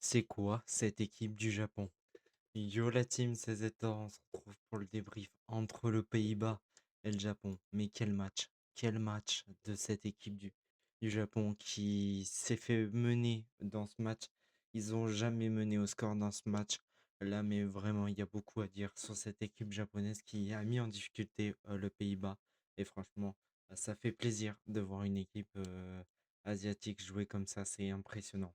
C'est quoi cette équipe du Japon? Yo la team 16 ans, on se retrouve pour le débrief entre le Pays-Bas et le Japon. Mais quel match! Quel match de cette équipe du Japon qui s'est fait mener dans ce match. Ils ont jamais mené au score dans ce match. Là, mais vraiment, il y a beaucoup à dire sur cette équipe japonaise qui a mis en difficulté le Pays-Bas. Et franchement, ça fait plaisir de voir une équipe asiatique jouer comme ça. C'est impressionnant.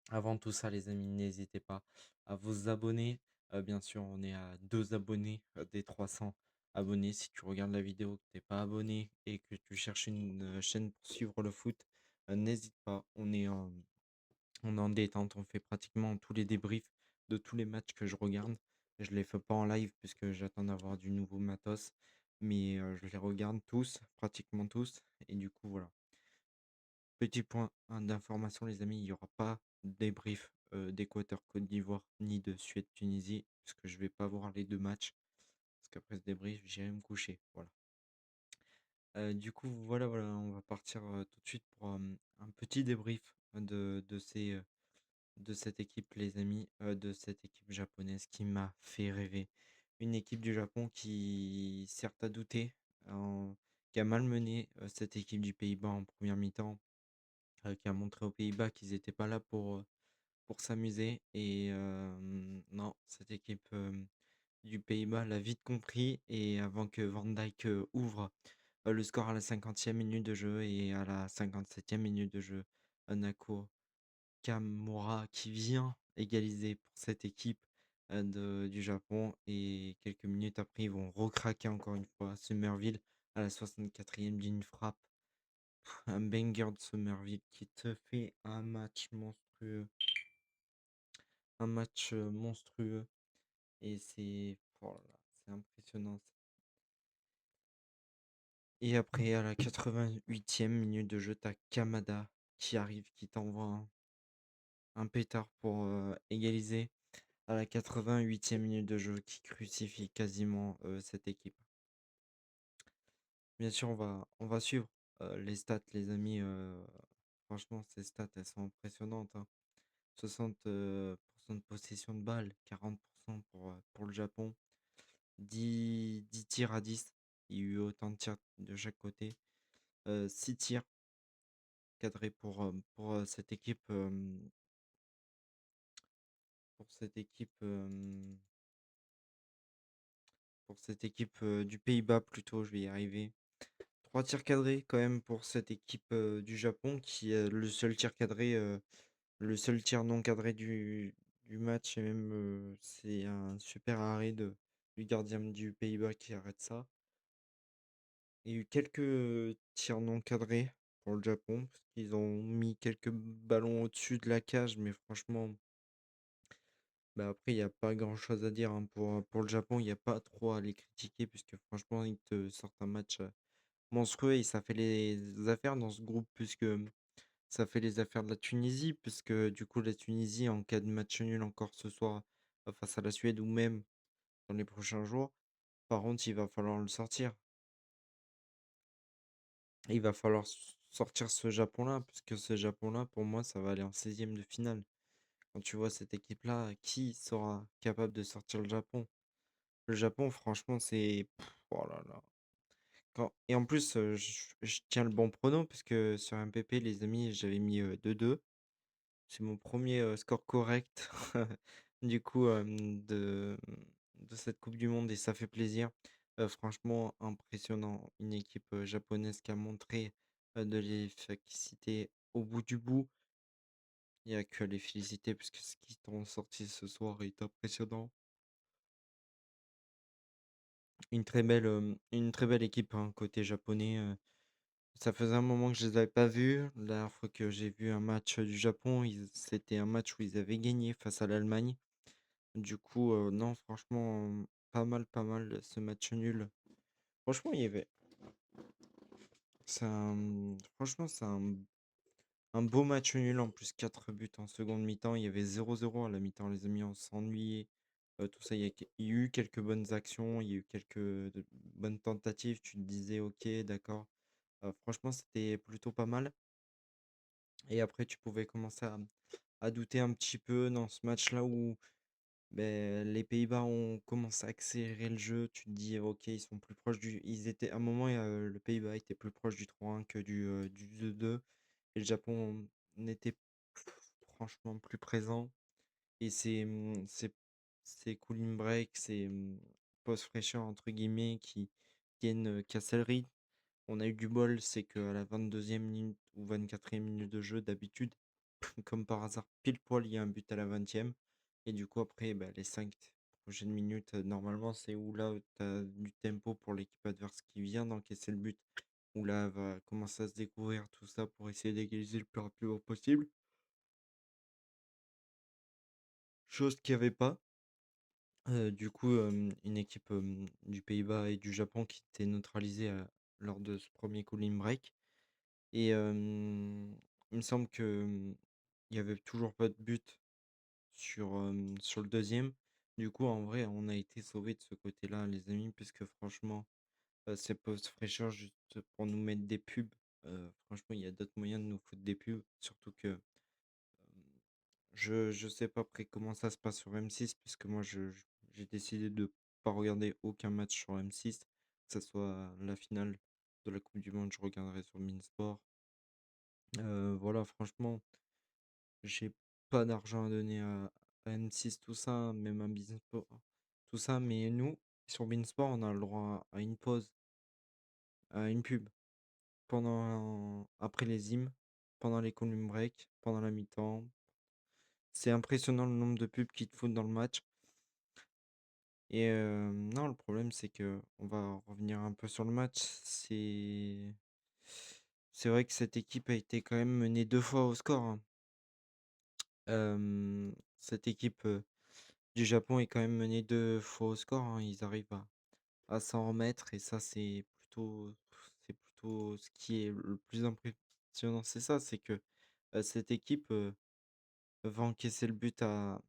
Avant tout ça, les amis, n'hésitez pas à vous abonner. Bien sûr, on est à 2 abonnés des 300 abonnés. Si tu regardes la vidéo, que tu n'es pas abonné et que tu cherches une chaîne pour suivre le foot, n'hésite pas. On est en détente. On fait pratiquement tous les débriefs de tous les matchs que je regarde. Je les fais pas en live puisque j'attends d'avoir du nouveau matos. Mais je les regarde tous, pratiquement tous. Et du coup, voilà. Petit point d'information, les amis, il n'y aura pas de débrief d'Équateur-Côte d'Ivoire ni de Suède-Tunisie, parce que je vais pas voir les deux matchs, parce qu'après ce débrief, j'irai me coucher. Voilà. Du coup, voilà, on va partir tout de suite pour un petit débrief de cette équipe, les amis, de cette équipe japonaise qui m'a fait rêver. Une équipe du Japon qui, certes, a douté, qui a malmené cette équipe du Pays-Bas en première mi-temps, qui a montré aux Pays-Bas qu'ils étaient pas là pour s'amuser. Et non, cette équipe du Pays-Bas l'a vite compris. Et avant que Van Dijk ouvre le score à la 50e minute de jeu et à la 57e minute de jeu, Nako Kamura qui vient égaliser pour cette équipe du Japon. Et quelques minutes après, ils vont recraquer encore une fois. Summerville à la 64e d'une frappe, un banger de Somerville qui te fait un match monstrueux. Un match monstrueux. Et c'est oh là là, c'est impressionnant. Et après, à la 88e minute de jeu, t'as Kamada qui arrive, qui t'envoie un pétard pour égaliser. À la 88e minute de jeu, qui crucifie quasiment cette équipe. Bien sûr, on va suivre les stats, les amis. Franchement, ces stats, elles sont impressionnantes, hein. 60% de possession de balle, 40% pour le Japon, 10 tirs à 10. Il y a eu autant de tirs de chaque côté. 6 tirs cadrés pour cette équipe. Pour cette équipe du Pays-Bas plutôt, je vais y arriver. 3 tirs cadrés quand même pour cette équipe du Japon qui est le seul tir cadré, le seul tir non cadré du match. Et même c'est un super arrêt du gardien du Pays-Bas qui arrête ça. Il y a eu quelques tirs non cadrés pour le Japon, parce qu'ils ont mis quelques ballons au-dessus de la cage, mais franchement, bah après, il n'y a pas grand-chose à dire, hein. Pour le Japon, il n'y a pas trop à les critiquer, puisque franchement, ils te sortent un match monstrueux et ça fait les affaires dans ce groupe, puisque ça fait les affaires de la Tunisie, puisque du coup, la Tunisie, en cas de match nul encore ce soir face à la Suède ou même dans les prochains jours, par contre, il va falloir le sortir. Il va falloir sortir ce Japon-là, parce que ce Japon-là, pour moi, ça va aller en 16e de finale. Quand tu vois cette équipe-là, qui sera capable de sortir le Japon? Le Japon, franchement, c'est oh là là. Et en plus, je tiens le bon prono, parce que sur MPP, les amis, j'avais mis 2-2. C'est mon premier score correct du coup de cette Coupe du Monde, et ça fait plaisir. Franchement, impressionnant. Une équipe japonaise qui a montré de l'efficacité au bout du bout. Il n'y a que à les féliciter, parce que ce qu'ils t'ont sorti ce soir est impressionnant. Une très belle équipe, hein, côté japonais. Ça faisait un moment que je les avais pas vus. La dernière fois que j'ai vu un match du Japon, c'était un match où ils avaient gagné face à l'Allemagne. Du coup, non, franchement, pas mal ce match nul. Franchement, il y avait. Franchement, c'est un beau match nul. En plus, 4 buts en seconde mi-temps. Il y avait 0-0 à la mi-temps, les amis. On s'ennuyait. Tout ça, il y a eu quelques bonnes actions. Il y a eu quelques bonnes tentatives. Tu te disais, ok, d'accord. Franchement, c'était plutôt pas mal. Et après, tu pouvais commencer à douter un petit peu dans ce match-là où les Pays-Bas ont commencé à accélérer le jeu. Tu te dis, ok, ils sont plus proches du. Ils étaient, à un moment, le Pays-Bas était plus proche du 3-1 que du 2-2. Et le Japon n'était franchement plus présent. Et c'est cooling break, c'est post fraîcheur entre guillemets qui viennent casser le rythme. On a eu du bol, c'est qu'à la 22e minute ou 24e minute de jeu, d'habitude, comme par hasard, pile poil, il y a un but à la 20e. Et du coup, après, les 5 prochaines minutes, normalement, c'est où là, tu as du tempo pour l'équipe adverse qui vient d'encaisser le but. Où là, elle va commencer à se découvrir tout ça pour essayer d'égaliser le plus rapidement possible. Chose qu'il n'y avait pas. Du coup, une équipe du Pays-Bas et du Japon qui était neutralisée lors de ce premier cooling break. Et il me semble que il y avait toujours pas de but sur le deuxième. Du coup, en vrai, on a été sauvés de ce côté-là, les amis, puisque franchement, c'est post-fraîcheur juste pour nous mettre des pubs. Franchement, il y a d'autres moyens de nous foutre des pubs, surtout que je sais pas après comment ça se passe sur M6, puisque moi j'ai décidé de pas regarder aucun match sur M6, que ce soit la finale de la Coupe du Monde, je regarderai sur Beansport. Voilà, franchement, j'ai pas d'argent à donner à M6, tout ça, même à Beansport, tout ça, mais nous, sur Beansport, on a le droit à une pause, à une pub, après les hymnes, pendant les column break, pendant la mi-temps. C'est impressionnant le nombre de pubs qu'ils te foutent dans le match. Et non, le problème, c'est que on va revenir un peu sur le match. C'est vrai que cette équipe a été quand même menée 2 fois au score, hein. Cette équipe, du Japon est quand même menée 2 fois au score, hein. Ils arrivent à s'en remettre et ça, c'est plutôt ce qui est le plus impressionnant. C'est ça, c'est que, cette équipe, va encaisser le but à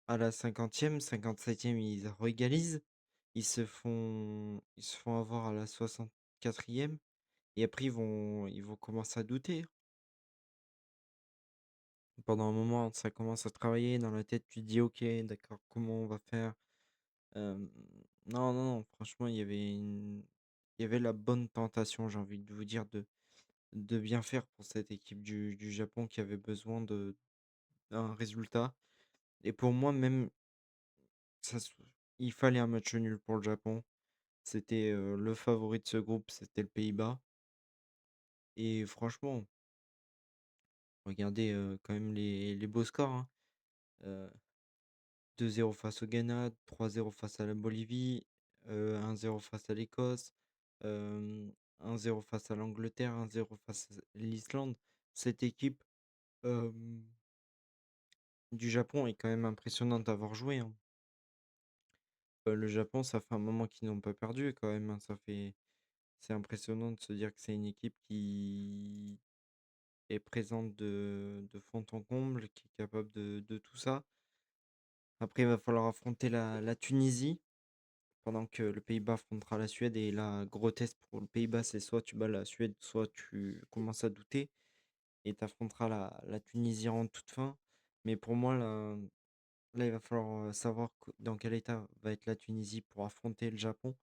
la 50e, 57e, ils réégalisent. Ils se font avoir à la 64e et après ils vont commencer à douter. Pendant un moment, ça commence à travailler dans la tête, tu te dis: «OK, d'accord, comment on va faire?» Hem, non, non, non, franchement, il y avait la bonne tentation, j'ai envie de vous dire, de bien faire pour cette équipe du Japon qui avait besoin d'un résultat et pour moi même, ça se il fallait un match nul pour le Japon. C'était, le favori de ce groupe, c'était le Pays-Bas et franchement, regardez, quand même les beaux scores, hein. Heu, 2-0 face au Ghana, 3-0 face à la Bolivie, 1-0 face à l'Écosse, hem, 1-0 face à l'Angleterre, 1-0 face à l'Islande. Cette équipe, hem, du Japon est quand même impressionnante à avoir joué, hein. Le Japon, ça fait un moment qu'ils n'ont pas perdu quand même, hein. C'est impressionnant de se dire que c'est une équipe qui est présente de fond en comble, qui est capable de tout ça. Après, il va falloir affronter la Tunisie pendant que le Pays-Bas affrontera la Suède. Et la gros test pour le Pays-Bas, c'est soit tu bats la Suède, soit tu commences à douter et tu affronteras la Tunisie en toute fin. Mais pour moi, là il va falloir savoir dans quel état va être la Tunisie pour affronter le Japon.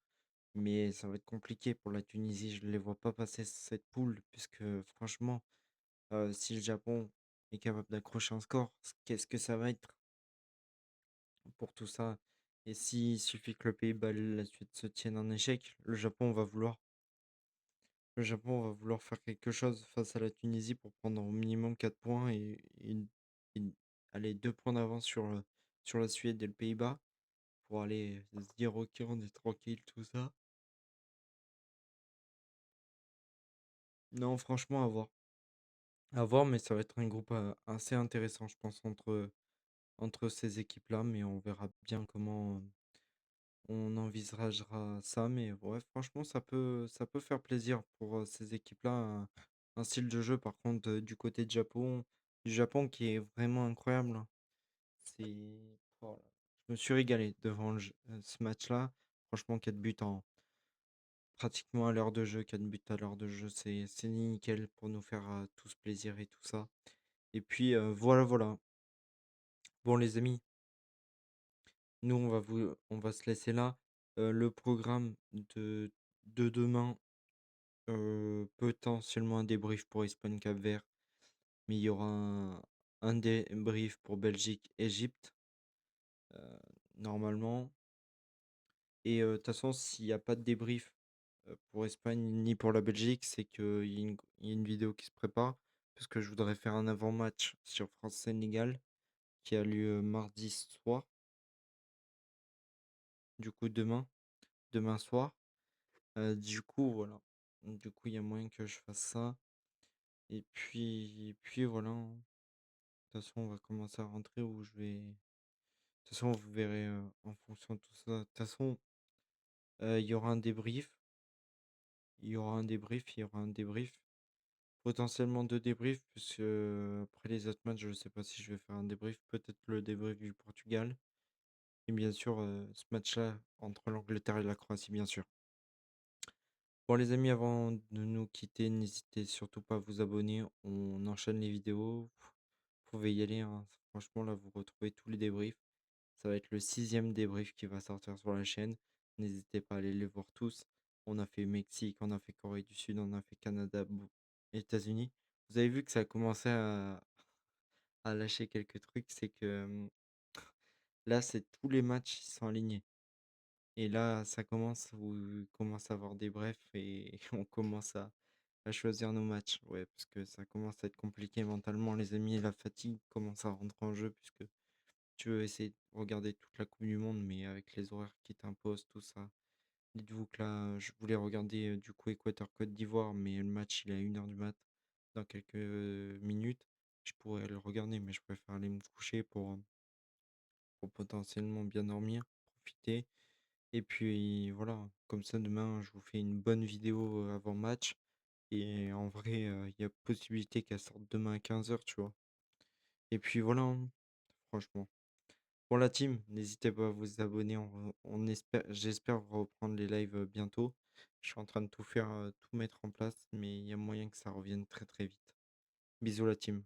Mais ça va être compliqué pour la Tunisie. Je ne les vois pas passer cette poule, puisque franchement, si le Japon est capable d'accrocher un score, qu'est-ce que ça va être pour tout ça? Et s'il suffit que le Pays-Bas et la Suède se tiennent en échec, le Japon va vouloir faire quelque chose face à la Tunisie pour prendre au minimum 4 points et aller 2 points d'avance sur la Suède et le Pays-Bas pour aller se dire ok, on est tranquille, tout ça. Non, franchement, à voir. À voir, mais ça va être un groupe assez intéressant, je pense, entre ces équipes-là, mais on verra bien comment on envisagera ça. Mais ouais, franchement, ça peut faire plaisir pour ces équipes-là. Un style de jeu, par contre, du Japon qui est vraiment incroyable, hein. Oh là, je me suis régalé devant ce match-là. Franchement, 4 buts pratiquement à l'heure de jeu, 4 buts à l'heure de jeu, c'est nickel pour nous faire tous plaisir et tout ça. Et puis voilà, voilà. Bon les amis, nous on va se laisser là. Le programme de demain, potentiellement un débrief pour Espagne-Cap-Vert, mais il y aura un débrief pour Belgique-Égypte, heu, normalement. Et de toute façon, s'il y a pas de débrief, pour Espagne ni pour la Belgique, c'est qu'il y a une vidéo qui se prépare, parce que je voudrais faire un avant-match sur France-Sénégal qui a lieu mardi soir, du coup demain soir. Du coup, voilà. Du coup, il y a moyen que je fasse ça et puis voilà, hein. De toute façon, on va commencer à rentrer où je vais de toute façon, vous verrez, en fonction de tout ça. De toute façon, il y aura un débrief, il y aura un débrief, il y aura un débrief. Potentiellement 2 débriefs puisque, après les autres matchs, je sais pas si je vais faire un débrief. Peut-être le débrief du Portugal et bien sûr, ce match-là entre l'Angleterre et la Croatie, bien sûr. Bon les amis, avant de nous quitter, n'hésitez surtout pas à vous abonner. On enchaîne les vidéos. Vous pouvez y aller, hein. Franchement, là, vous retrouvez tous les débriefs. Ça va être le 6e débrief qui va sortir sur la chaîne. N'hésitez pas à aller les voir tous. On a fait Mexique, on a fait Corée du Sud, on a fait Canada, États-Unis. Vous avez vu que ça a commencé à lâcher quelques trucs, c'est que là, c'est tous les matchs qui sont alignés. Et là, ça commence, où commence à avoir des brefs et on commence à choisir nos matchs. Ouais, parce que ça commence à être compliqué mentalement, les amis, et la fatigue commence à rentrer en jeu, puisque tu veux essayer de regarder toute la Coupe du Monde, mais avec les horaires qui t'imposent, tout ça. Dites-vous que là, je voulais regarder du coup Équateur-Côte d'Ivoire, mais le match il est à 1 heure du mat dans quelques minutes. Je pourrais le regarder, mais je préfère aller me coucher pour potentiellement bien dormir, profiter. Et puis voilà, comme ça demain je vous fais une bonne vidéo avant match. Et en vrai, il y a possibilité qu'elle sorte demain à 15 heures, tu vois. Et puis voilà, hein, franchement. Pour la team, n'hésitez pas à vous abonner. J'espère reprendre les lives bientôt. Je suis en train de tout faire, tout mettre en place, mais il y a moyen que ça revienne très très vite. Bisous la team.